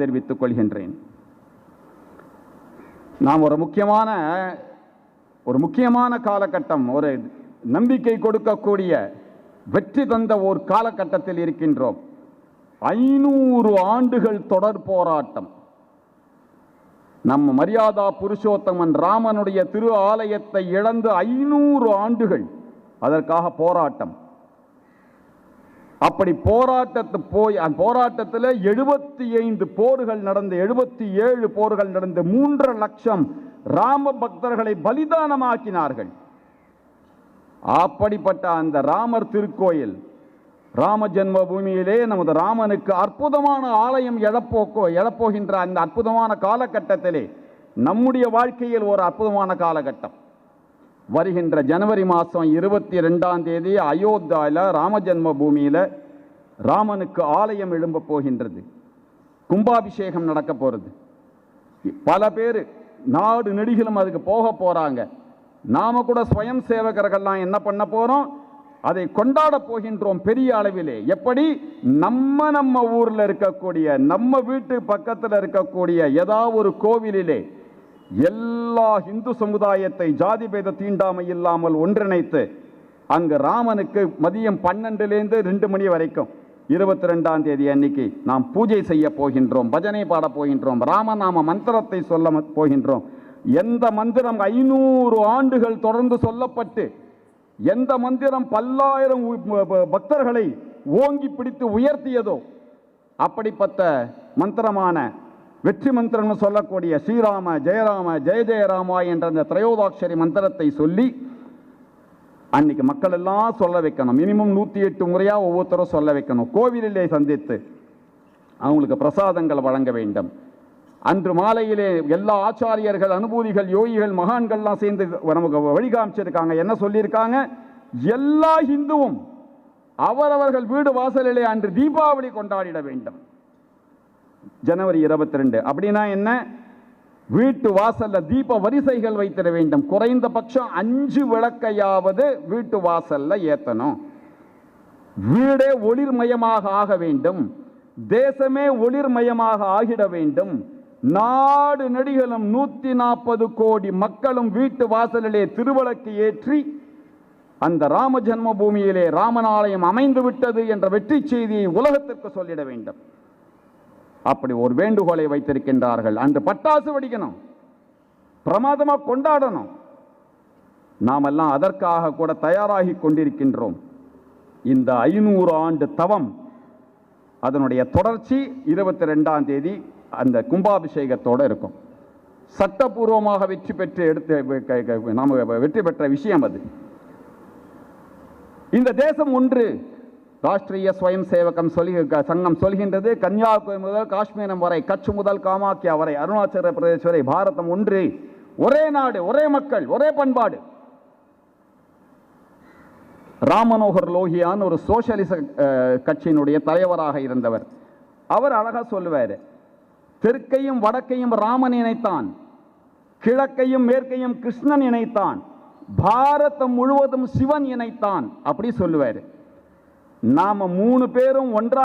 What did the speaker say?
தெரிவித்துக் கொள்கின்றேன். நாம் ஒரு முக்கியமான காலகட்டம், ஒரு நம்பிக்கை கொடுக்கக்கூடிய வெற்றி தந்த ஒரு காலகட்டத்தில் இருக்கின்றோம். 500 ஆண்டுகள் தொடர் போராட்டம். நம்ம மரியாதா புருஷோத்தமன் ராமனுடைய திரு ஆலயத்தை இழந்து 500 ஆண்டுகள் அதற்காக போராட்டம். அப்படி போராட்டத்தில் 75 போர்கள் நடந்து 77 போர்கள் நடந்து 3.5 லட்சம் ராம பக்தர்களை பலிதானமாக்கினார்கள். அப்படிப்பட்ட அந்த ராமர் திருக்கோயில் ராம ஜென்ம பூமியிலே நமது ராமனுக்கு அற்புதமான ஆலயம் எழப்போகின்ற அந்த அற்புதமான காலகட்டத்திலே நம்முடைய வாழ்க்கையில் ஒரு அற்புதமான காலகட்டம். வருகின்ற ஜனவரி மாதம் 22ஆம் தேதி அயோத்தியாவில் ராம ஜென்ம பூமியில் ராமனுக்கு ஆலயம் எழும்ப போகின்றது. கும்பாபிஷேகம் நடக்க போகிறது. பல பேர் நாடு நெடுகிலும் அதுக்கு போக போகிறாங்க. நாம கூட ஸ்வயம் சேவகர்கள்லாம் என்ன பண்ண போகிறோம், அதை கொண்டாட போகின்றோம் பெரிய அளவிலே. எப்படி நம்ம ஊரில் இருக்கக்கூடிய, நம்ம வீட்டு பக்கத்தில் இருக்கக்கூடிய ஏதாவது ஒரு கோவிலிலே எல்லா இந்து சமுதாயத்தை ஜாதி பேத தீண்டாமை இல்லாமல் ஒன்றிணைத்து அங்கு ராமனுக்கு மதியம் 12லேருந்து 2 மணி வரைக்கும் 22ஆம் தேதி அன்னைக்கு நாம் பூஜை செய்ய போகின்றோம், பஜனை பாட போகின்றோம், ராமநாம மந்திரத்தை சொல்ல போகின்றோம். எந்த மந்திரம் 500 ஆண்டுகள் தொடர்ந்து சொல்லப்பட்டு எந்த மந்திரம் பல்லாயிரம் பக்தர்களை ஓங்கி பிடித்து உயர்த்தியதோ அப்படிப்பட்ட மந்திரமான வெற்றி மந்திரம் சொல்லக்கூடிய ஸ்ரீராம ஜெயராம ஜெய ஜெயராமா என்ற அந்த திரையோதாட்சரி மந்திரத்தை சொல்லி அன்னைக்கு மக்கள் எல்லாம் சொல்ல வைக்கணும். மினிமம் 108 முறையா ஒவ்வொருத்தரும் சொல்ல வைக்கணும். கோவிலிலே சந்தித்து அவங்களுக்கு பிரசாதங்கள் வழங்க வேண்டும். அன்று மாலையிலே எல்லா ஆச்சாரியர்கள், அனுபூதிகள், யோகிகள், மகான்கள்லாம் சேர்ந்து நமக்கு வழிகாமிச்சிருக்காங்க. என்ன சொல்லியிருக்காங்க, எல்லா இந்துவும் அவரவர்கள் வீடு வாசலிலே அன்று தீபாவளி கொண்டாடிட வேண்டும். ஜனவரி 22 அப்படின்னா என்ன, வீட்டு வாசல்ல தீப வரிசைகள் வைத்திட வேண்டும். குறைந்தபட்சம் 5 விளக்கையாவது வீட்டு வாசல்ல ஏத்தணும். வீடே ஒளிர்மயமாக ஆக வேண்டும். தேசமே ஒளிர்மயமாக ஆகிட வேண்டும். நாடு நெடுகிலும் 140 கோடி மக்களும் வீட்டு வாசலிலே திருவிளக்கு ஏற்றி அந்த ராம ஜென்ம பூமியிலே ராமனாலயம் அமைந்து விட்டது என்ற வெற்றி செய்தியை உலகத்திற்கு சொல்லிட வேண்டும். அப்படி ஒரு வேண்டுகோளை வைத்திருக்கின்றார்கள். அன்று பட்டாசு வெடிக்கணும், பிரமாதமாக கொண்டாடணும். நாமெல்லாம் அதற்காக கூட தயாராகி கொண்டிருக்கின்றோம். இந்த 500 ஆண்டு தவம் அதனுடைய தொடர்ச்சி 22ஆம் தேதி அந்த கும்பாபிஷேகத்தோடு இருக்கும். சட்டபூர்வமாக வெற்றி பெற்ற விஷயம் அது. இந்த தேசம் ஒன்று. ராஷ்டிரிய ஸ்வயம் சேவகம் சங்கம் சொல்கின்றது, கன்னியாகுமரி முதல் காஷ்மீரம் வரை, கட்ச் முதல் காமாக்கியா வரை, அருணாச்சல பிரதேச வரை பாரதம் ஒன்று. ஒரே நாடு, ஒரே மக்கள், ஒரே பண்பாடு. ராமமனோகர் லோகியான் ஒரு சோசியலிச கட்சியினுடைய தலைவராக இருந்தவர். அவர் அழகா சொல்லுவார், தெற்கையும் வடக்கையும் ராமன் இணைத்தான், கிழக்கையும் மேற்கையும் கிருஷ்ணன் இணைத்தான், பாரதம் முழுவதும் சிவன் இணைத்தான். அப்படி சொல்லுவார். நாம 3 பேரும் ஒன்றா